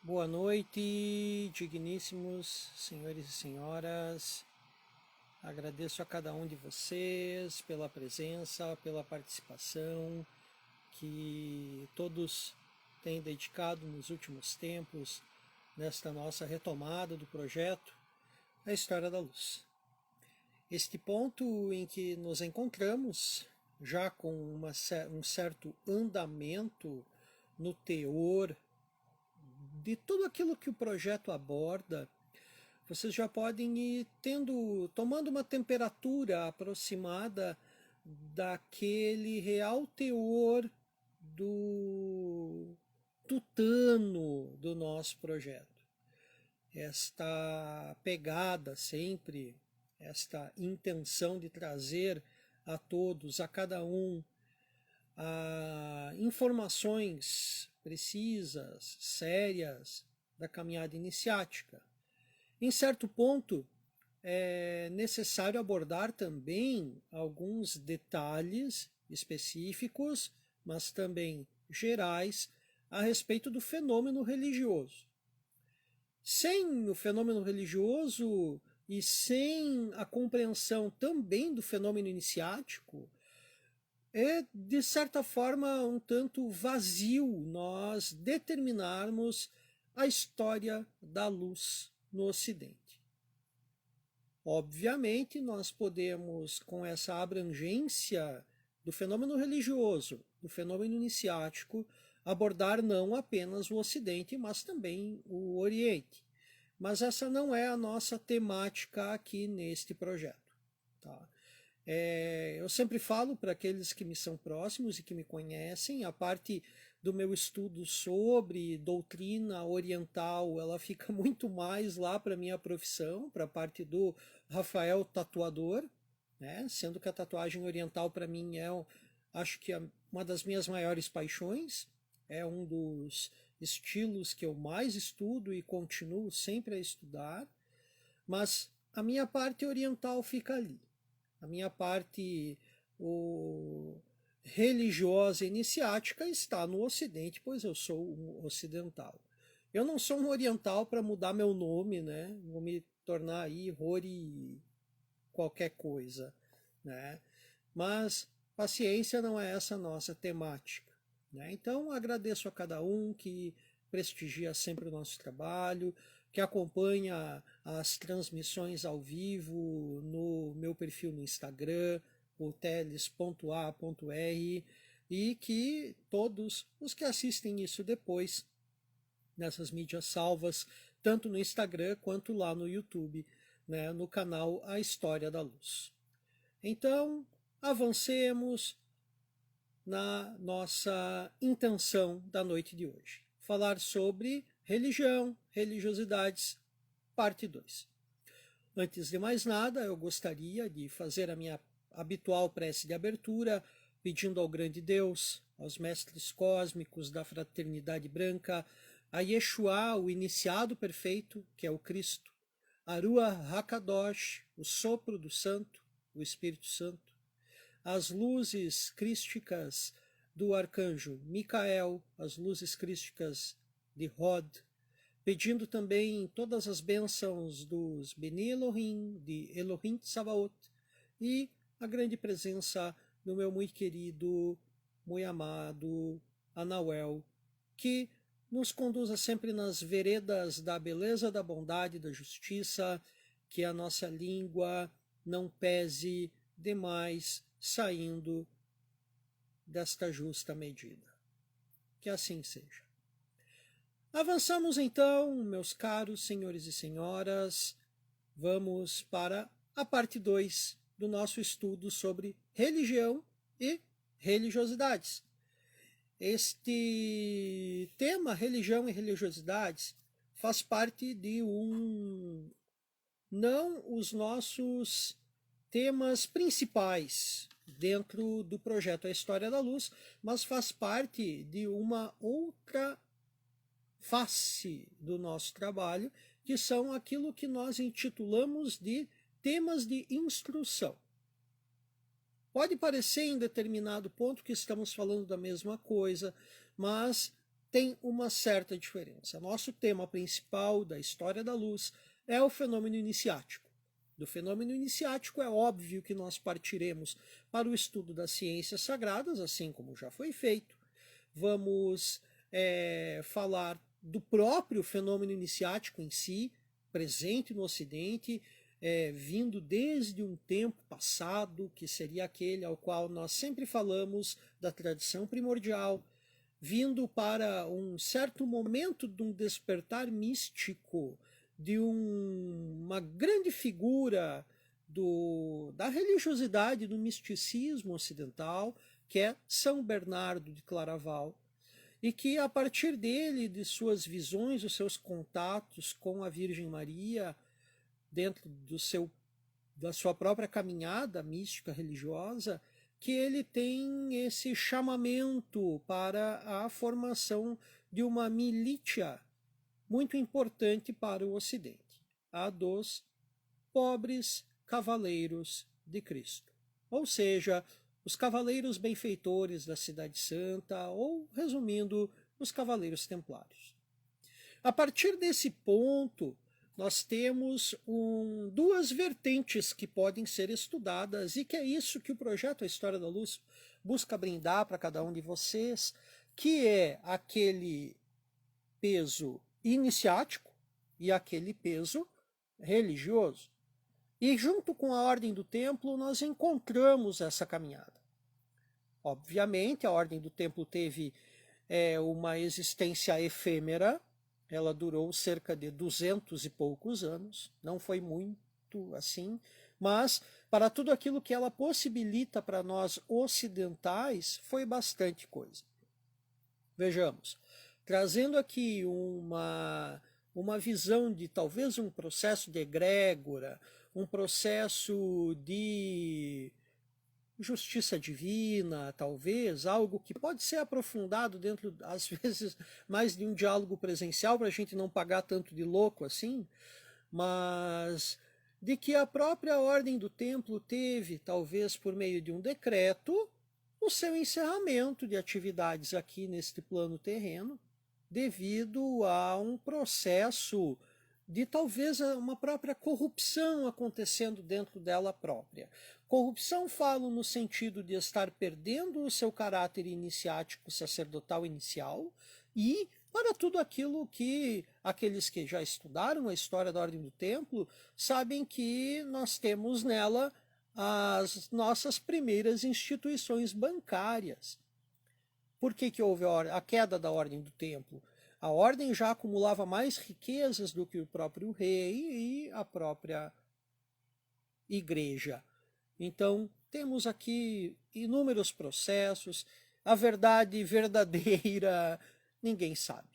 Boa noite, digníssimos senhores e senhoras. Agradeço a cada um de vocês pela presença, pela participação que todos têm dedicado nos últimos tempos nesta nossa retomada do projeto A História da Luz. Este ponto em que nos encontramos, já com um certo andamento no teor de tudo aquilo que o projeto aborda, vocês já podem ir tomando uma temperatura aproximada daquele real teor do tutano do nosso projeto. Esta pegada sempre, esta intenção de trazer a todos, a cada um, informações precisas, sérias da caminhada iniciática. Em certo ponto, é necessário abordar também alguns detalhes específicos, mas também gerais, a respeito do fenômeno religioso. Sem o fenômeno religioso e sem a compreensão também do fenômeno iniciático, é, de certa forma, um tanto vazio nós determinarmos a história da luz no Ocidente. Obviamente, nós podemos, com essa abrangência do fenômeno religioso, do fenômeno iniciático, abordar não apenas o Ocidente, mas também o Oriente. Mas essa não é a nossa temática aqui neste projeto. Tá? Eu sempre falo para aqueles que me são próximos e que me conhecem, a parte do meu estudo sobre doutrina oriental, ela fica muito mais lá para a minha profissão, para a parte do Rafael tatuador, né? Sendo que a tatuagem oriental para mim acho que uma das minhas maiores paixões, é um dos estilos que eu mais estudo e continuo sempre a estudar, mas a minha parte oriental fica ali. A minha parte religiosa iniciática está no Ocidente, pois eu sou um ocidental. Eu não sou um oriental para mudar meu nome, né? Vou me tornar aí Rory qualquer coisa, né? Mas paciência, não é essa a nossa temática, né? Então agradeço a cada um que prestigia sempre o nosso trabalho, que acompanha as transmissões ao vivo no meu perfil no Instagram, o teles.a.r, e que todos os que assistem isso depois, nessas mídias salvas, tanto no Instagram quanto lá no YouTube, né, no canal A História da Luz. Então, avancemos na nossa intenção da noite de hoje. Falar sobre religião, religiosidades, parte 2. Antes de mais nada, eu gostaria de fazer a minha habitual prece de abertura, pedindo ao grande Deus, aos mestres cósmicos da fraternidade branca, a Yeshua, o iniciado perfeito, que é o Cristo, a Ruach HaKadosh, o sopro do Santo, o Espírito Santo, as luzes crísticas do arcanjo Micael, as luzes crísticas de Hod, pedindo também todas as bênçãos dos Beni Elohim, de Elohim Tsabaot, e a grande presença do meu muito querido, muito amado Anauel, que nos conduza sempre nas veredas da beleza, da bondade, da justiça, que a nossa língua não pese demais saindo desta justa medida. Que assim seja. Avançamos então, meus caros senhores e senhoras, vamos para a parte 2 do nosso estudo sobre religião e religiosidades. Este tema, religião e religiosidades, faz parte de não os nossos temas principais dentro do projeto A História da Luz, mas faz parte de uma outra face do nosso trabalho, que são aquilo que nós intitulamos de temas de instrução. Pode parecer em determinado ponto que estamos falando da mesma coisa, mas tem uma certa diferença. Nosso tema principal da história da luz é o fenômeno iniciático. Do fenômeno iniciático é óbvio que nós partiremos para o estudo das ciências sagradas, assim como já foi feito. Vamos falar do próprio fenômeno iniciático em si, presente no Ocidente, vindo desde um tempo passado, que seria aquele ao qual nós sempre falamos da tradição primordial, vindo para um certo momento de um despertar místico, de uma grande figura da religiosidade, do misticismo ocidental, que é São Bernardo de Claraval, e que a partir dele, de suas visões, os seus contatos com a Virgem Maria, dentro da sua própria caminhada mística religiosa, que ele tem esse chamamento para a formação de uma milícia muito importante para o Ocidente, a dos pobres cavaleiros de Cristo. Ou seja, os cavaleiros benfeitores da Cidade Santa, ou, resumindo, os cavaleiros templários. A partir desse ponto, nós temos duas vertentes que podem ser estudadas, e que é isso que o projeto A História da Luz busca brindar para cada um de vocês, que é aquele peso iniciático e aquele peso religioso. E junto com a Ordem do Templo, nós encontramos essa caminhada. Obviamente, a Ordem do Templo teve uma existência efêmera, ela durou cerca de 200 e poucos anos, não foi muito assim, mas para tudo aquilo que ela possibilita para nós ocidentais, foi bastante coisa. Vejamos, trazendo aqui uma visão de talvez um processo de egrégora, um processo de justiça divina, talvez, algo que pode ser aprofundado dentro, às vezes, mais de um diálogo presencial, para a gente não pagar tanto de louco assim, mas de que a própria Ordem do Templo teve, talvez por meio de um decreto, o seu encerramento de atividades aqui neste plano terreno, devido a um processo de talvez uma própria corrupção acontecendo dentro dela própria. Corrupção falo no sentido de estar perdendo o seu caráter iniciático sacerdotal inicial, e para tudo aquilo que aqueles que já estudaram a história da Ordem do Templo sabem que nós temos nela as nossas primeiras instituições bancárias. Por que houve a queda da Ordem do Templo? A ordem já acumulava mais riquezas do que o próprio rei e a própria igreja. Então, temos aqui inúmeros processos, a verdade verdadeira ninguém sabe.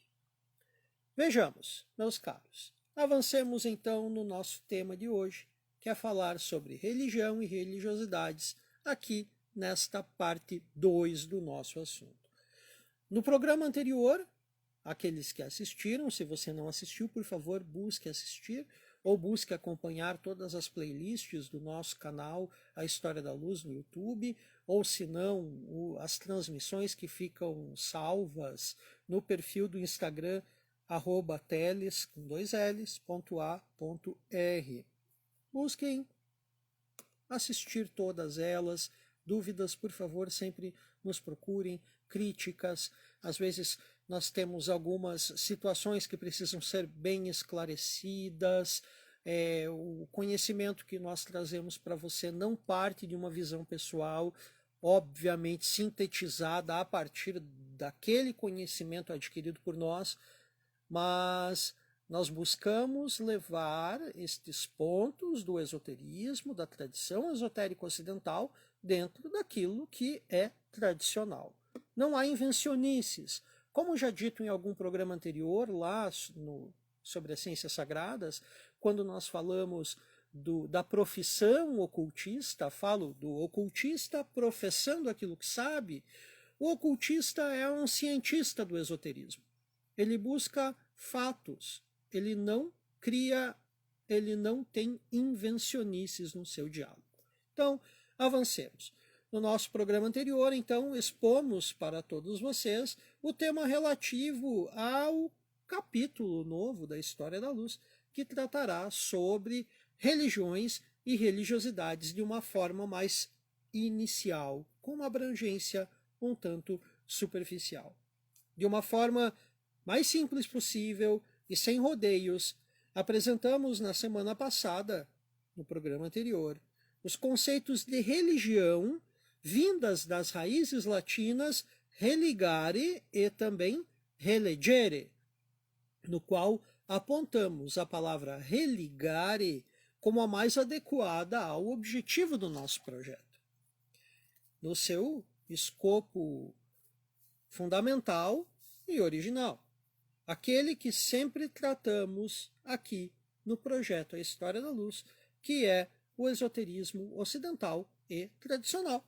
Vejamos, meus caros, avancemos então no nosso tema de hoje, que é falar sobre religião e religiosidades, aqui nesta parte 2 do nosso assunto. No programa anterior, aqueles que assistiram, se você não assistiu, por favor, busque assistir ou busque acompanhar todas as playlists do nosso canal A História da Luz no YouTube, ou se não, as transmissões que ficam salvas no perfil do Instagram @teles, com 2 L's, .a.r. Busquem assistir todas elas. Dúvidas, por favor, sempre nos procurem. Críticas, às vezes nós temos algumas situações que precisam ser bem esclarecidas. O conhecimento que nós trazemos para você não parte de uma visão pessoal, obviamente sintetizada a partir daquele conhecimento adquirido por nós, mas nós buscamos levar estes pontos do esoterismo, da tradição esotérica ocidental, dentro daquilo que é tradicional. Não há invencionices. Como já dito em algum programa anterior, lá sobre as ciências sagradas, quando nós falamos da profissão ocultista, falo do ocultista professando aquilo que sabe, o ocultista é um cientista do esoterismo. Ele busca fatos, ele não cria, ele não tem invencionices no seu diálogo. Então, avancemos. No nosso programa anterior, então, expomos para todos vocês o tema relativo ao capítulo novo da História da Luz, que tratará sobre religiões e religiosidades de uma forma mais inicial, com uma abrangência um tanto superficial. De uma forma mais simples possível e sem rodeios, apresentamos na semana passada, no programa anterior, os conceitos de religião vindas das raízes latinas religare e também relegere, no qual apontamos a palavra religare como a mais adequada ao objetivo do nosso projeto. No seu escopo fundamental e original, aquele que sempre tratamos aqui no projeto A História da Luz, que é o esoterismo ocidental e tradicional.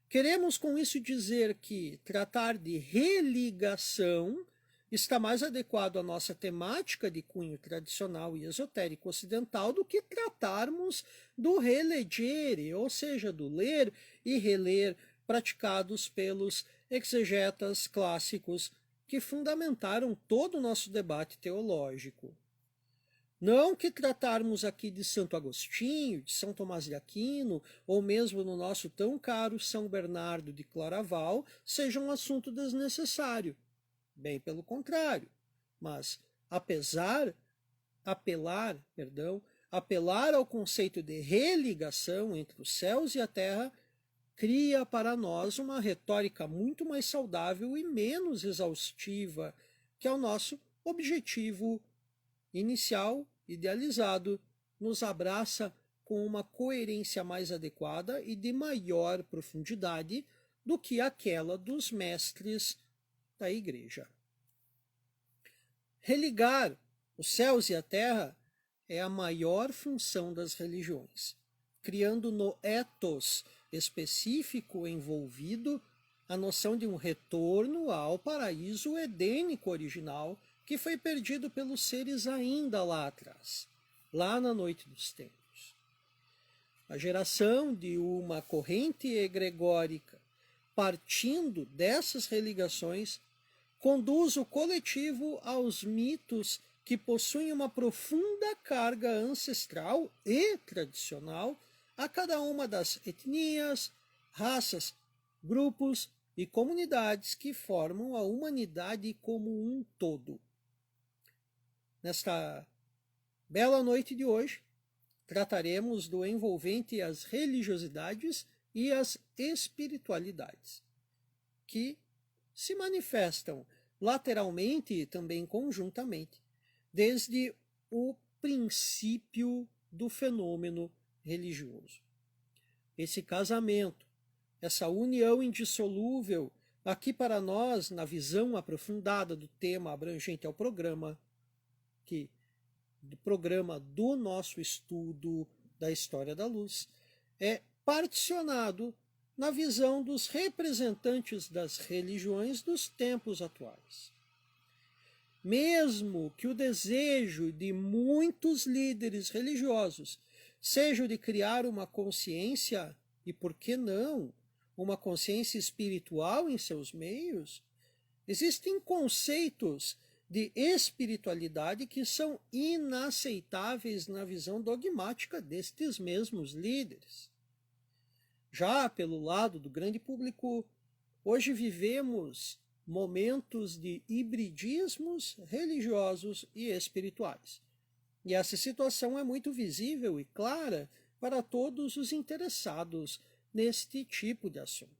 Queremos com isso dizer que tratar de religação está mais adequado à nossa temática de cunho tradicional e esotérico ocidental do que tratarmos do relegere, ou seja, do ler e reler praticados pelos exegetas clássicos que fundamentaram todo o nosso debate teológico. Não que tratarmos aqui de Santo Agostinho, de São Tomás de Aquino, ou mesmo no nosso tão caro São Bernardo de Claraval, seja um assunto desnecessário. Bem pelo contrário. Mas apelar ao conceito de religação entre os céus e a terra cria para nós uma retórica muito mais saudável e menos exaustiva, que é o nosso objetivo inicial, idealizado, nos abraça com uma coerência mais adequada e de maior profundidade do que aquela dos mestres da Igreja. Religar os céus e a terra é a maior função das religiões, criando no ethos específico envolvido a noção de um retorno ao paraíso edênico original que foi perdido pelos seres ainda lá atrás, lá na noite dos tempos. A geração de uma corrente egregórica partindo dessas religações conduz o coletivo aos mitos que possuem uma profunda carga ancestral e tradicional a cada uma das etnias, raças, grupos e comunidades que formam a humanidade como um todo. Nesta bela noite de hoje, trataremos do envolvente as religiosidades e as espiritualidades, que se manifestam lateralmente e também conjuntamente, desde o princípio do fenômeno religioso. Esse casamento, essa união indissolúvel, aqui para nós, na visão aprofundada do tema abrangente ao programa, do nosso estudo da História da Luz, é particionado na visão dos representantes das religiões dos tempos atuais. Mesmo que o desejo de muitos líderes religiosos seja o de criar uma consciência, e por que não, uma consciência espiritual em seus meios, existem conceitos de espiritualidade que são inaceitáveis na visão dogmática destes mesmos líderes. Já pelo lado do grande público, hoje vivemos momentos de hibridismos religiosos e espirituais. E essa situação é muito visível e clara para todos os interessados neste tipo de assunto.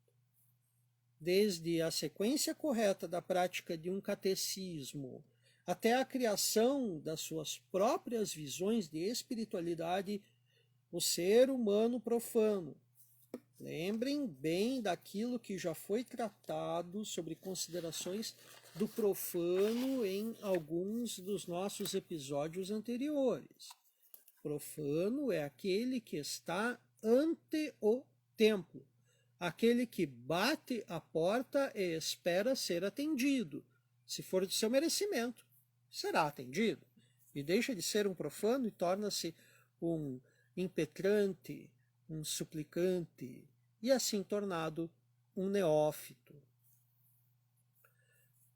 Desde a sequência correta da prática de um catecismo até a criação das suas próprias visões de espiritualidade, o ser humano profano. Lembrem bem daquilo que já foi tratado sobre considerações do profano em alguns dos nossos episódios anteriores. Profano é aquele que está ante o templo, aquele que bate a porta e espera ser atendido. Se for de seu merecimento, será atendido. E deixa de ser um profano e torna-se um impetrante, um suplicante, e assim tornado um neófito.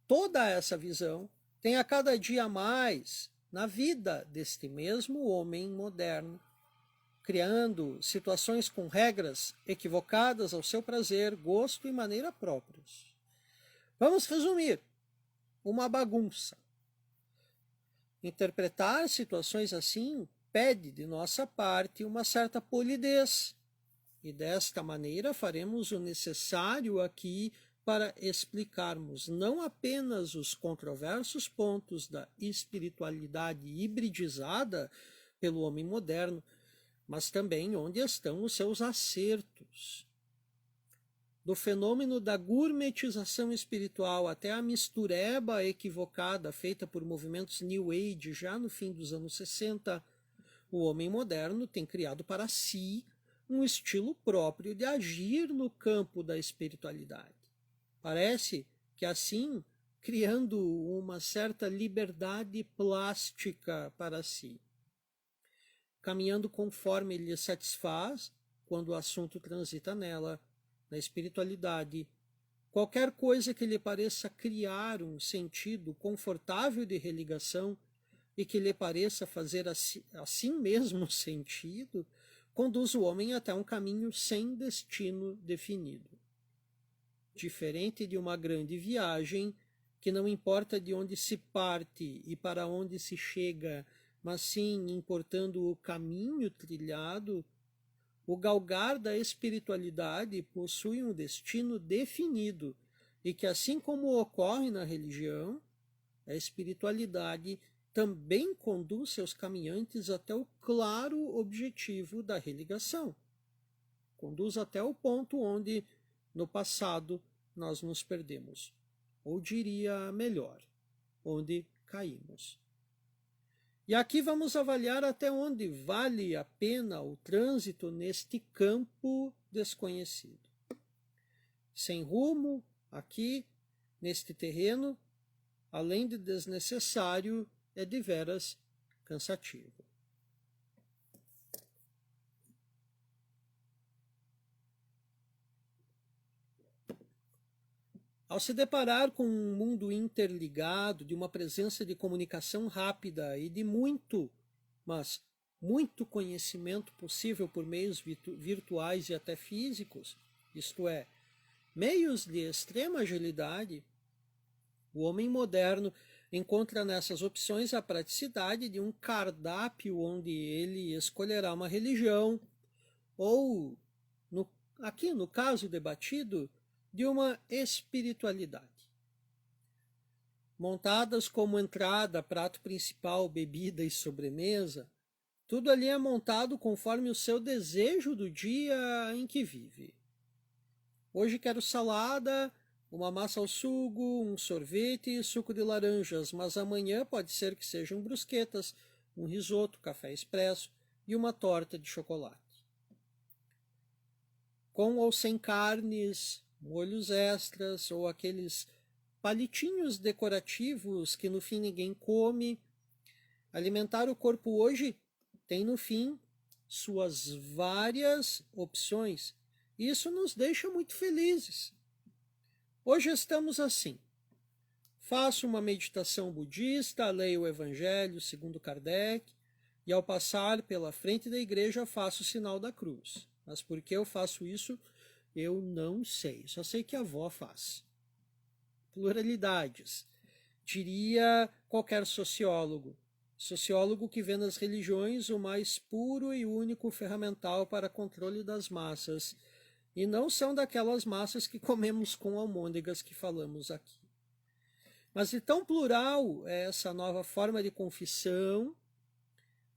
Toda essa visão tem a cada dia mais na vida deste mesmo homem moderno, criando situações com regras equivocadas ao seu prazer, gosto e maneira próprios. Vamos resumir: uma bagunça. Interpretar situações assim pede de nossa parte uma certa polidez, e desta maneira faremos o necessário aqui para explicarmos não apenas os controversos pontos da espiritualidade hibridizada pelo homem moderno, mas também onde estão os seus acertos. Do fenômeno da gourmetização espiritual até a mistureba equivocada feita por movimentos New Age já no fim dos anos 60, o homem moderno tem criado para si um estilo próprio de agir no campo da espiritualidade. Parece que assim, criando uma certa liberdade plástica para si, caminhando conforme lhe satisfaz, quando o assunto transita nela, na espiritualidade, qualquer coisa que lhe pareça criar um sentido confortável de religação e que lhe pareça fazer assim mesmo sentido, conduz o homem até um caminho sem destino definido. Diferente de uma grande viagem, que não importa de onde se parte e para onde se chega, mas sim importando o caminho trilhado, o galgar da espiritualidade possui um destino definido e que, assim como ocorre na religião, a espiritualidade também conduz seus caminhantes até o claro objetivo da religação. Conduz até o ponto onde, no passado, nós nos perdemos, ou diria melhor, onde caímos. E aqui vamos avaliar até onde vale a pena o trânsito neste campo desconhecido. Sem rumo, aqui, neste terreno, além de desnecessário, é deveras cansativo. Ao se deparar com um mundo interligado, de uma presença de comunicação rápida e de muito, mas muito conhecimento possível por meios virtuais e até físicos, isto é, meios de extrema agilidade, o homem moderno encontra nessas opções a praticidade de um cardápio onde ele escolherá uma religião ou, aqui no caso debatido, de uma espiritualidade. Montadas como entrada, prato principal, bebida e sobremesa, tudo ali é montado conforme o seu desejo do dia em que vive. Hoje quero salada, uma massa ao sugo, um sorvete e suco de laranjas, mas amanhã pode ser que sejam brusquetas, um risoto, café expresso e uma torta de chocolate. Com ou sem carnes, molhos extras ou aqueles palitinhos decorativos que no fim ninguém come. Alimentar o corpo hoje tem no fim suas várias opções. E isso nos deixa muito felizes. Hoje estamos assim. Faço uma meditação budista, leio o Evangelho segundo Kardec, e ao passar pela frente da igreja faço o sinal da cruz. Mas por que eu faço isso, eu não sei. Só sei que a avó faz. Pluralidades. Diria qualquer sociólogo. Sociólogo que vê nas religiões o mais puro e único ferramental para controle das massas. E não são daquelas massas que comemos com almôndegas que falamos aqui. Mas de tão plural é essa nova forma de confissão,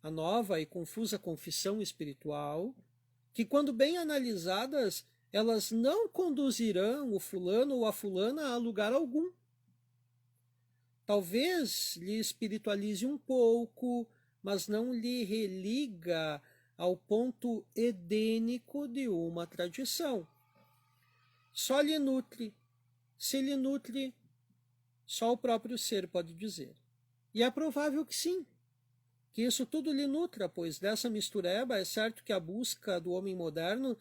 a nova e confusa confissão espiritual, que quando bem analisadas, elas não conduzirão o fulano ou a fulana a lugar algum. Talvez lhe espiritualize um pouco, mas não lhe religa ao ponto edênico de uma tradição. Só lhe nutre. Se lhe nutre, só o próprio ser pode dizer. E é provável que sim, que isso tudo lhe nutra, pois dessa mistureba é certo que a busca do homem moderno,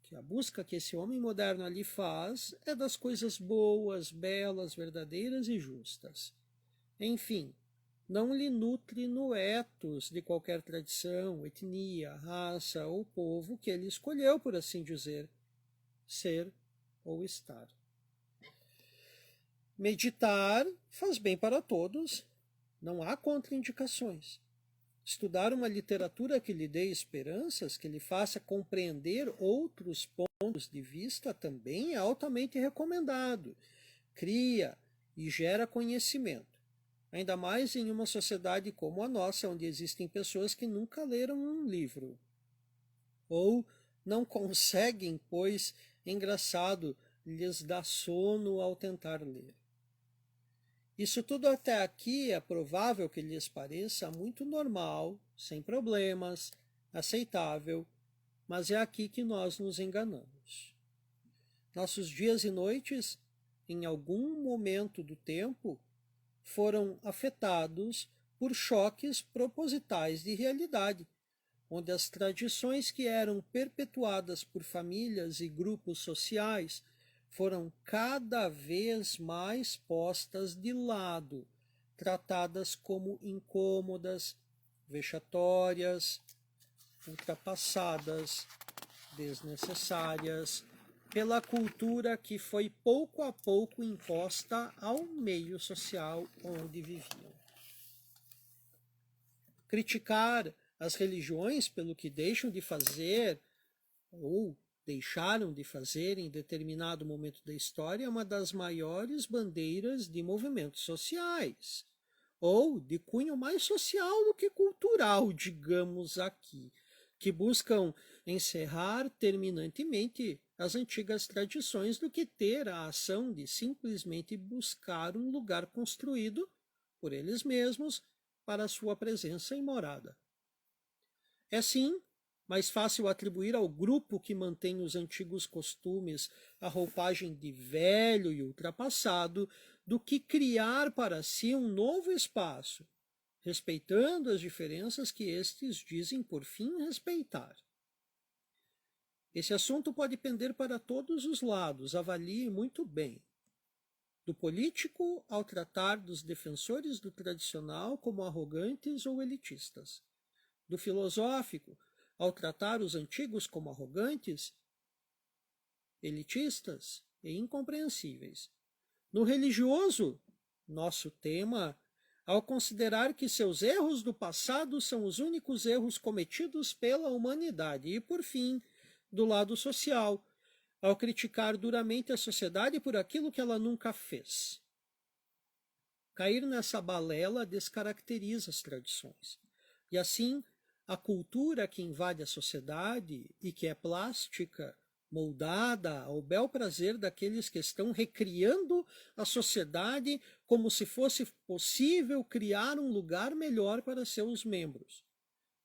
que a busca que esse homem moderno ali faz é das coisas boas, belas, verdadeiras e justas. Enfim, não lhe nutre no ethos de qualquer tradição, etnia, raça ou povo que ele escolheu, por assim dizer, ser ou estar. Meditar faz bem para todos, não há contraindicações. Estudar uma literatura que lhe dê esperanças, que lhe faça compreender outros pontos de vista, também é altamente recomendado. Cria e gera conhecimento. Ainda mais em uma sociedade como a nossa, onde existem pessoas que nunca leram um livro. Ou não conseguem, pois, engraçado, lhes dá sono ao tentar ler. Isso tudo até aqui é provável que lhes pareça muito normal, sem problemas, aceitável, mas é aqui que nós nos enganamos. Nossos dias e noites, em algum momento do tempo, foram afetados por choques propositais de realidade, onde as tradições que eram perpetuadas por famílias e grupos sociais foram cada vez mais postas de lado, tratadas como incômodas, vexatórias, ultrapassadas, desnecessárias, pela cultura que foi pouco a pouco imposta ao meio social onde viviam. Criticar as religiões pelo que deixam de fazer ou deixaram de fazer em determinado momento da história é uma das maiores bandeiras de movimentos sociais, ou de cunho mais social do que cultural, digamos aqui, que buscam encerrar terminantemente as antigas tradições do que ter a ação de simplesmente buscar um lugar construído por eles mesmos para a sua presença e morada. É sim mais fácil atribuir ao grupo que mantém os antigos costumes a roupagem de velho e ultrapassado do que criar para si um novo espaço, respeitando as diferenças que estes dizem por fim respeitar. Esse assunto pode pender para todos os lados, avalie muito bem. Do político ao tratar dos defensores do tradicional como arrogantes ou elitistas. Do filosófico ao tratar os antigos como arrogantes, elitistas e incompreensíveis. No religioso, nosso tema, ao considerar que seus erros do passado são os únicos erros cometidos pela humanidade. E, por fim, do lado social, ao criticar duramente a sociedade por aquilo que ela nunca fez. Cair nessa balela descaracteriza as tradições. E assim, a cultura que invade a sociedade e que é plástica, moldada ao bel prazer daqueles que estão recriando a sociedade como se fosse possível criar um lugar melhor para seus membros.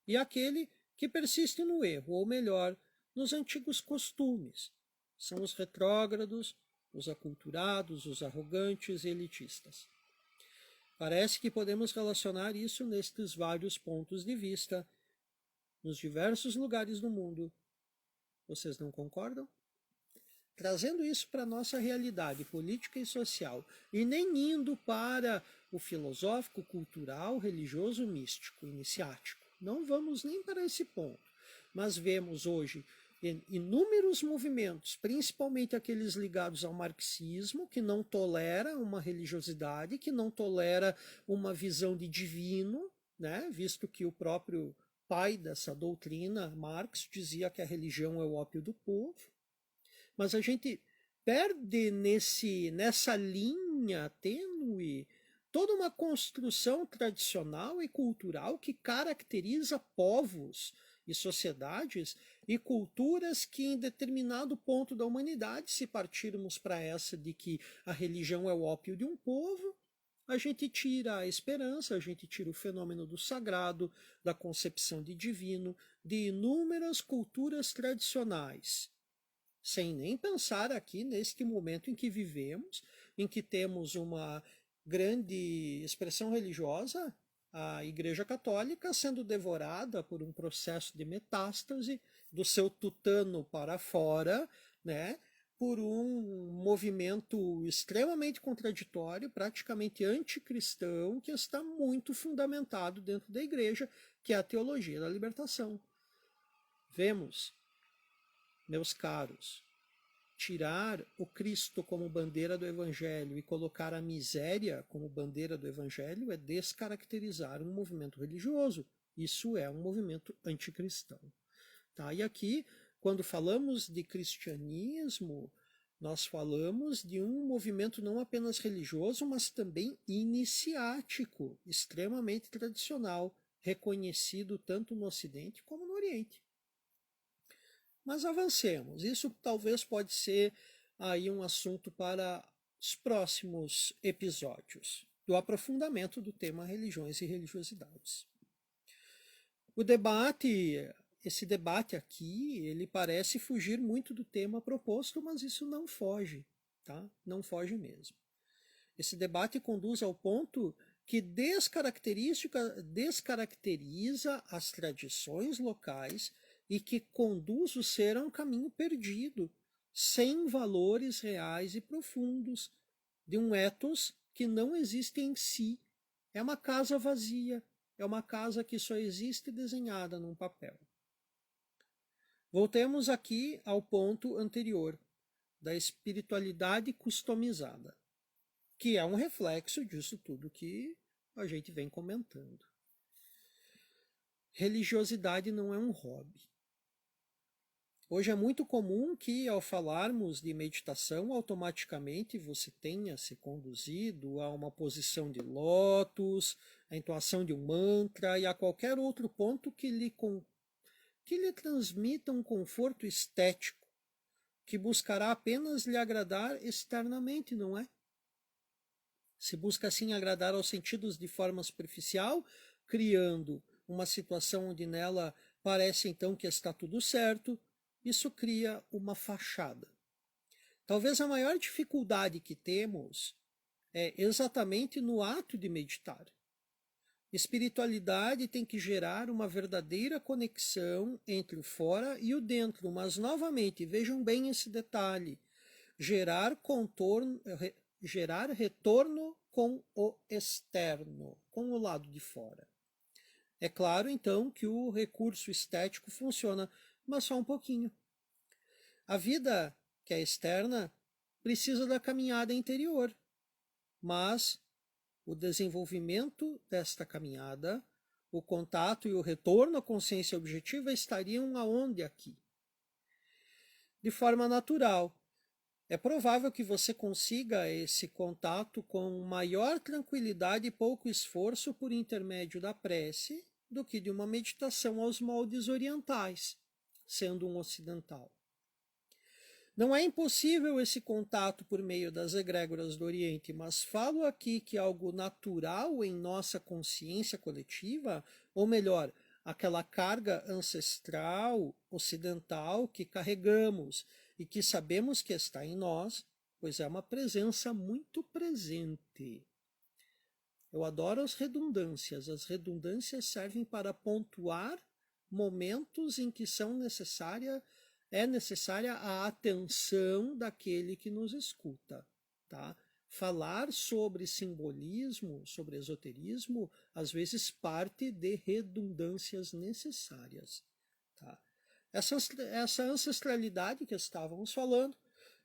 E aquele que persiste no erro, ou melhor, nos antigos costumes. São os retrógrados, os aculturados, os arrogantes e elitistas. Parece que podemos relacionar isso nestes vários pontos de vista, nos diversos lugares do mundo. Vocês não concordam? Trazendo isso para a nossa realidade política e social, e nem indo para o filosófico, cultural, religioso, místico, iniciático. Não vamos nem para esse ponto. Mas vemos hoje inúmeros movimentos, principalmente aqueles ligados ao marxismo, que não tolera uma religiosidade, que não tolera uma visão de divino, né? Visto que o próprio pai dessa doutrina, Marx, dizia que a religião é o ópio do povo. Mas a gente perde nessa linha tênue toda uma construção tradicional e cultural que caracteriza povos e sociedades e culturas que em determinado ponto da humanidade, se partirmos para essa de que a religião é o ópio de um povo, a gente tira a esperança, a gente tira o fenômeno do sagrado, da concepção de divino, de inúmeras culturas tradicionais. Sem nem pensar aqui neste momento em que vivemos, em que temos uma grande expressão religiosa a Igreja Católica sendo devorada por um processo de metástase do seu tutano para fora, né, por um movimento extremamente contraditório, praticamente anticristão, que está muito fundamentado dentro da Igreja, que é a teologia da libertação. Vemos, meus caros, tirar o Cristo como bandeira do Evangelho e colocar a miséria como bandeira do Evangelho é descaracterizar um movimento religioso. Isso é um movimento anticristão. Tá? E aqui, quando falamos de cristianismo, nós falamos de um movimento não apenas religioso, mas também iniciático, extremamente tradicional, reconhecido tanto no Ocidente como no Oriente. Mas avancemos. Isso talvez pode ser aí um assunto para os próximos episódios do aprofundamento do tema religiões e religiosidades. Esse debate aqui, ele parece fugir muito do tema proposto, mas isso não foge, tá? Não foge mesmo. Esse debate conduz ao ponto que descaracteriza as tradições locais e que conduz o ser a um caminho perdido, sem valores reais e profundos, de um ethos que não existe em si. É uma casa vazia, é uma casa que só existe desenhada num papel. Voltemos aqui ao ponto anterior, da espiritualidade customizada, que é um reflexo disso tudo que a gente vem comentando. Religiosidade não é um hobby. Hoje é muito comum que, ao falarmos de meditação, automaticamente você tenha se conduzido a uma posição de lótus, a entoação de um mantra e a qualquer outro ponto que lhe transmita um conforto estético, que buscará apenas lhe agradar externamente, não é? Se busca assim agradar aos sentidos de forma superficial, criando uma situação onde nela parece então que está tudo certo, isso cria uma fachada. Talvez a maior dificuldade que temos é exatamente no ato de meditar. Espiritualidade tem que gerar uma verdadeira conexão entre o fora e o dentro, mas novamente, vejam bem esse detalhe, gerar retorno com o externo, com o lado de fora. É claro, então, que o recurso estético funciona, mas só um pouquinho. A vida, que é externa, precisa da caminhada interior, mas o desenvolvimento desta caminhada, o contato e o retorno à consciência objetiva estariam aonde aqui? De forma natural. É provável que você consiga esse contato com maior tranquilidade e pouco esforço por intermédio da prece do que de uma meditação aos moldes orientais, sendo um ocidental. Não é impossível esse contato por meio das egrégoras do Oriente, mas falo aqui que algo natural em nossa consciência coletiva, ou melhor, aquela carga ancestral ocidental que carregamos e que sabemos que está em nós, pois é uma presença muito presente. Eu adoro as redundâncias. As redundâncias servem para pontuar momentos em que é necessária a atenção daquele que nos escuta, tá? Falar sobre simbolismo, sobre esoterismo, às vezes parte de redundâncias necessárias, tá? Essa ancestralidade que estávamos falando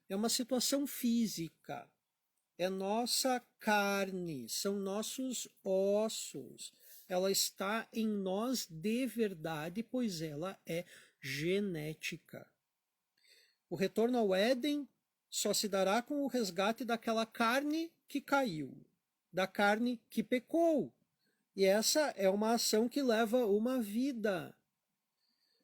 é uma situação física, é nossa carne, são nossos ossos. Ela está em nós de verdade, pois ela é genética. O retorno ao Éden só se dará com o resgate daquela carne que caiu, da carne que pecou. E essa é uma ação que leva uma vida.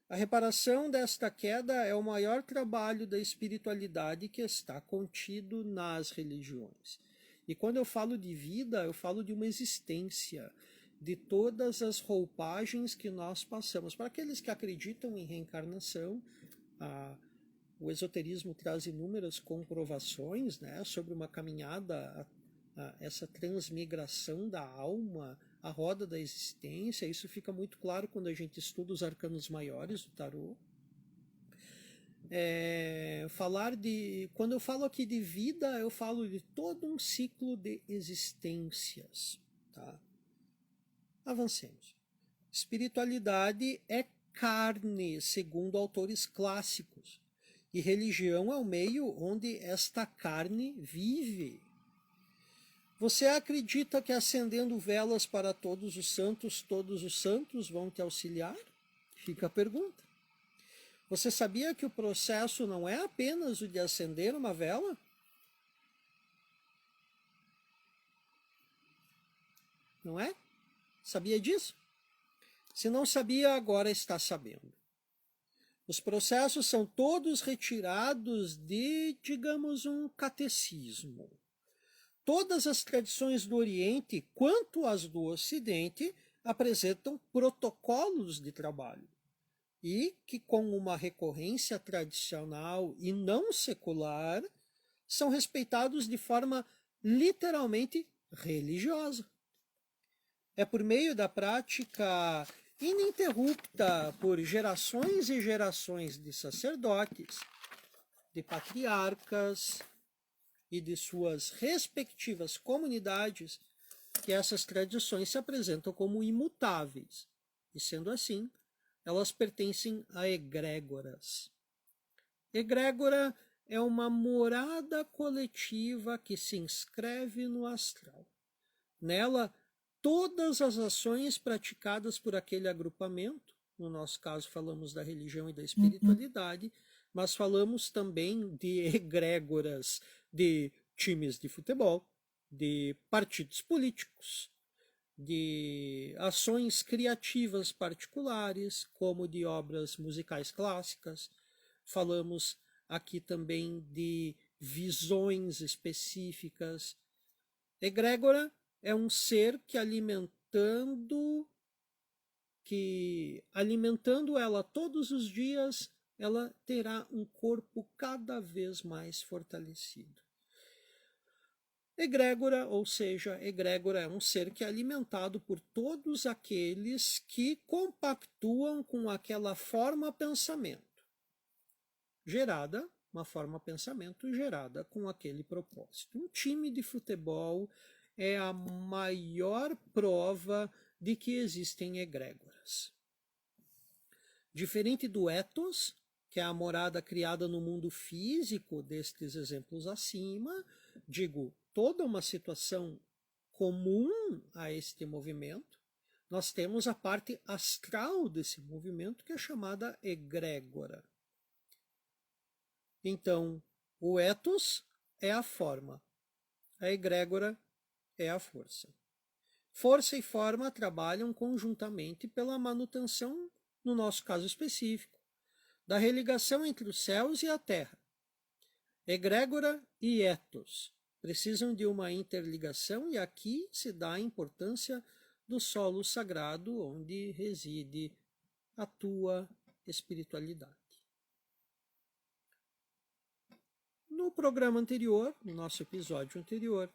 A reparação desta queda é o maior trabalho da espiritualidade que está contido nas religiões. E quando eu falo de vida, eu falo de uma existência, de todas as roupagens que nós passamos. Para aqueles que acreditam em reencarnação, o esoterismo traz inúmeras comprovações, né, sobre uma caminhada, essa transmigração da alma a roda da existência. Isso fica muito claro quando a gente estuda os arcanos maiores do tarô. Quando eu falo aqui de vida, eu falo de todo um ciclo de existências. Tá? Avancemos. Espiritualidade é carne, segundo autores clássicos. E religião é o meio onde esta carne vive. Você acredita que acendendo velas para todos os santos vão te auxiliar? Fica a pergunta. Você sabia que o processo não é apenas o de acender uma vela? Não é? Sabia disso? Se não sabia, agora está sabendo. Os processos são todos retirados de, digamos, um catecismo. Todas as tradições do Oriente, quanto as do Ocidente, apresentam protocolos de trabalho e que, com uma recorrência tradicional e não secular, são respeitados de forma literalmente religiosa. É por meio da prática ininterrupta por gerações e gerações de sacerdotes, de patriarcas e de suas respectivas comunidades que essas tradições se apresentam como imutáveis. E sendo assim, elas pertencem a egrégoras. Egrégora é uma morada coletiva que se inscreve no astral. Nela, todas as ações praticadas por aquele agrupamento, no nosso caso falamos da religião e da espiritualidade, mas falamos também de egrégoras de times de futebol, de partidos políticos, de ações criativas particulares, como de obras musicais clássicas. Falamos aqui também de visões específicas. Egrégora é um ser que alimentando ela todos os dias, ela terá um corpo cada vez mais fortalecido. Egrégora, ou seja, egrégora é um ser que é alimentado por todos aqueles que compactuam com aquela forma pensamento gerada, uma forma pensamento gerada com aquele propósito. Um time de futebol é a maior prova de que existem egrégoras. Diferente do ethos, que é a morada criada no mundo físico destes exemplos acima, digo, toda uma situação comum a este movimento, nós temos a parte astral desse movimento, que é chamada egrégora. Então, o ethos é a forma, a egrégora é a força. Força e forma trabalham conjuntamente pela manutenção, no nosso caso específico, da religação entre os céus e a terra. Egrégora e ethos precisam de uma interligação, e aqui se dá a importância do solo sagrado onde reside a tua espiritualidade. No programa anterior, no nosso episódio anterior,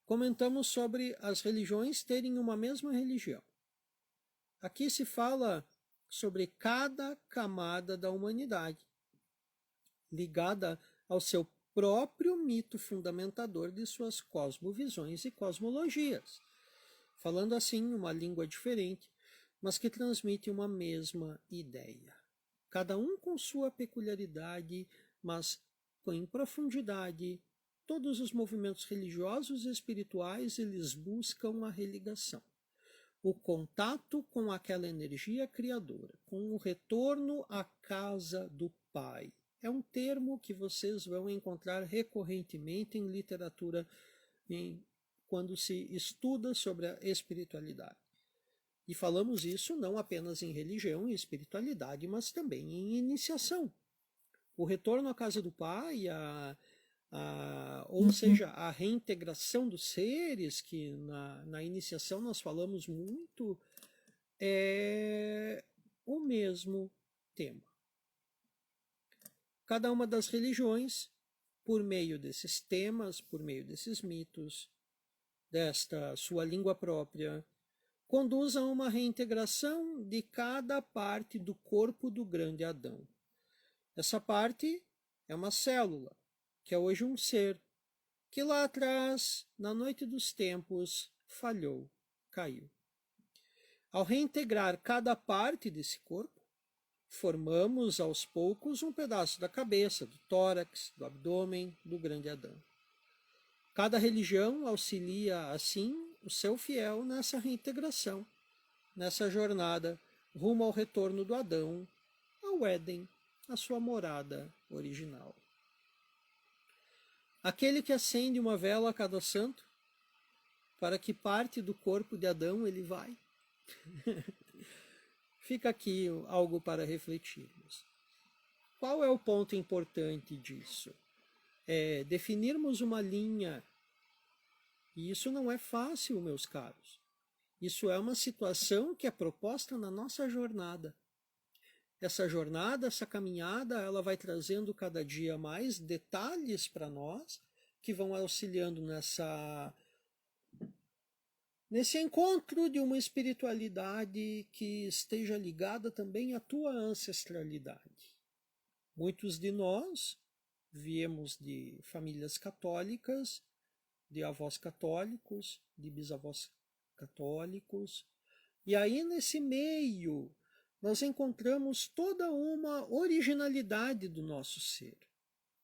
comentamos sobre as religiões terem uma mesma religião. Aqui se fala sobre cada camada da humanidade, ligada ao seu próprio mito fundamentador de suas cosmovisões e cosmologias, falando assim uma língua diferente, mas que transmite uma mesma ideia. Cada um com sua peculiaridade, mas em profundidade, todos os movimentos religiosos e espirituais, eles buscam a religação, o contato com aquela energia criadora, com o retorno à casa do Pai. É um termo que vocês vão encontrar recorrentemente em literatura, quando se estuda sobre a espiritualidade. E falamos isso não apenas em religião e espiritualidade, mas também em iniciação. O retorno à casa do Pai, ou seja, a reintegração dos seres, que na iniciação nós falamos muito, é o mesmo tema. Cada uma das religiões, por meio desses temas, por meio desses mitos, desta sua língua própria, conduz a uma reintegração de cada parte do corpo do grande Adão. Essa parte é uma célula, que é hoje um ser, que lá atrás, na noite dos tempos, falhou, caiu. Ao reintegrar cada parte desse corpo, formamos aos poucos um pedaço da cabeça, do tórax, do abdômen do grande Adão. Cada religião auxilia, assim, o seu fiel nessa reintegração, nessa jornada rumo ao retorno do Adão, ao Éden, a sua morada original. Aquele que acende uma vela a cada santo, para que parte do corpo de Adão ele vai. Fica aqui algo para refletirmos. Qual é o ponto importante disso? É definirmos uma linha. E isso não é fácil, meus caros. Isso é uma situação que é proposta na nossa jornada. Essa jornada, essa caminhada, ela vai trazendo cada dia mais detalhes para nós que vão auxiliando nesse encontro de uma espiritualidade que esteja ligada também à tua ancestralidade. Muitos de nós viemos de famílias católicas, de avós católicos, de bisavós católicos, e aí nesse meio nós encontramos toda uma originalidade do nosso ser.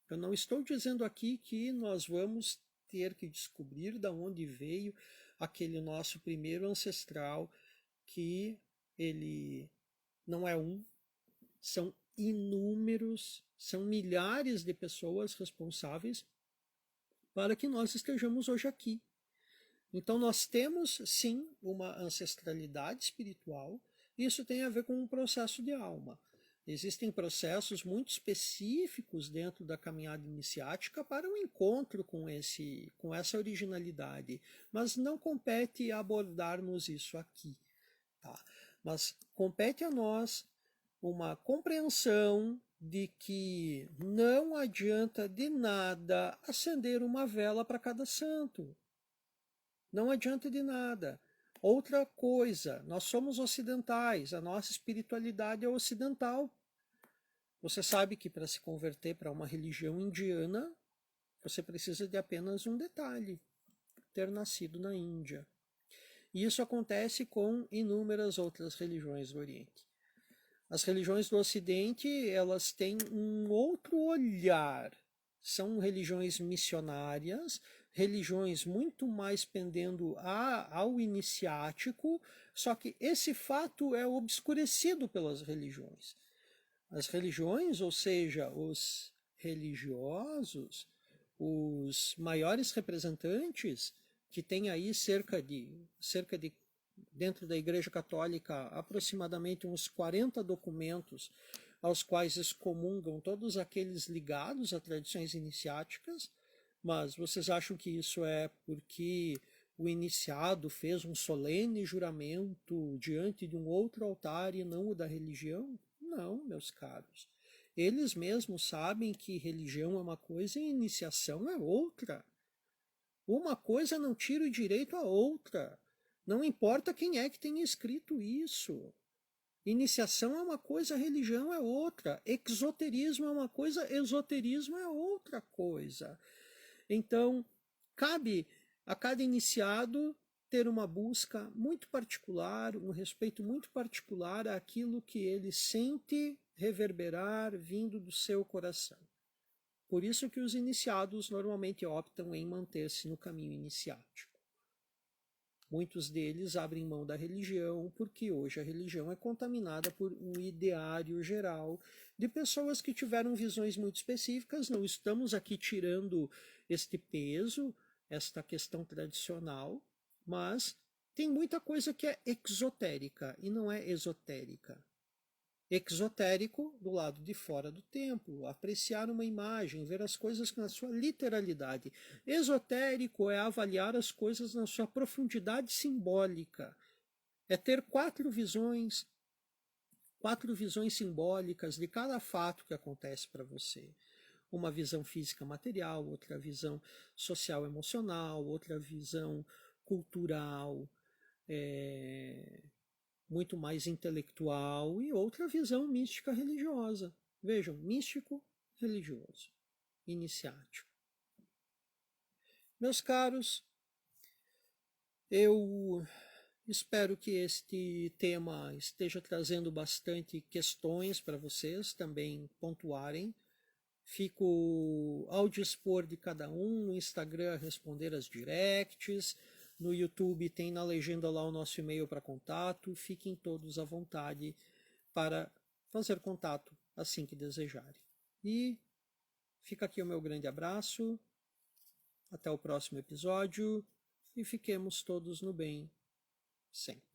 Eu não estou dizendo aqui que nós vamos ter que descobrir de onde veio aquele nosso primeiro ancestral, que ele não é um, são inúmeros, são milhares de pessoas responsáveis para que nós estejamos hoje aqui. Então nós temos sim uma ancestralidade espiritual. Isso tem a ver com um processo de alma. Existem processos muito específicos dentro da caminhada iniciática para o encontro com essa originalidade, mas não compete abordarmos isso aqui, tá? Mas compete a nós uma compreensão de que não adianta de nada acender uma vela para cada santo. Não adianta de nada. Outra coisa, nós somos ocidentais, a nossa espiritualidade é ocidental. Você sabe que para se converter para uma religião indiana, você precisa de apenas um detalhe: ter nascido na Índia. E isso acontece com inúmeras outras religiões do Oriente. As religiões do Ocidente, elas têm um outro olhar. São religiões missionárias, religiões muito mais pendendo ao iniciático, só que esse fato é obscurecido pelas religiões. As religiões, ou seja, os religiosos, os maiores representantes, que tem aí cerca de dentro da Igreja Católica, aproximadamente uns 40 documentos aos quais excomungam todos aqueles ligados a tradições iniciáticas. Mas vocês acham que isso é porque o iniciado fez um solene juramento diante de um outro altar e não o da religião? Não, meus caros. Eles mesmos sabem que religião é uma coisa e iniciação é outra. Uma coisa não tira o direito à outra. Não importa quem é que tenha escrito isso. Iniciação é uma coisa, religião é outra. Exoterismo é uma coisa, esoterismo é outra coisa. Então, cabe a cada iniciado ter uma busca muito particular, um respeito muito particular àquilo que ele sente reverberar vindo do seu coração. Por isso que os iniciados normalmente optam em manter-se no caminho iniciático. Muitos deles abrem mão da religião porque hoje a religião é contaminada por um ideário geral de pessoas que tiveram visões muito específicas. Não estamos aqui tirando este peso, esta questão tradicional, mas tem muita coisa que é exotérica e não é esotérica. Exotérico, do lado de fora do templo, apreciar uma imagem, ver as coisas na sua literalidade. Esotérico é avaliar as coisas na sua profundidade simbólica. É ter quatro visões simbólicas de cada fato que acontece para você. Uma visão física material, outra visão social emocional, outra visão cultural, muito mais intelectual, e outra visão mística religiosa. Vejam, místico religioso, iniciático. Meus caros, eu espero que este tema esteja trazendo bastante questões para vocês também pontuarem. Fico ao dispor de cada um no Instagram a responder as directs. No YouTube tem na legenda lá o nosso e-mail para contato. Fiquem todos à vontade para fazer contato assim que desejarem. E fica aqui o meu grande abraço. Até o próximo episódio e fiquemos todos no bem sempre.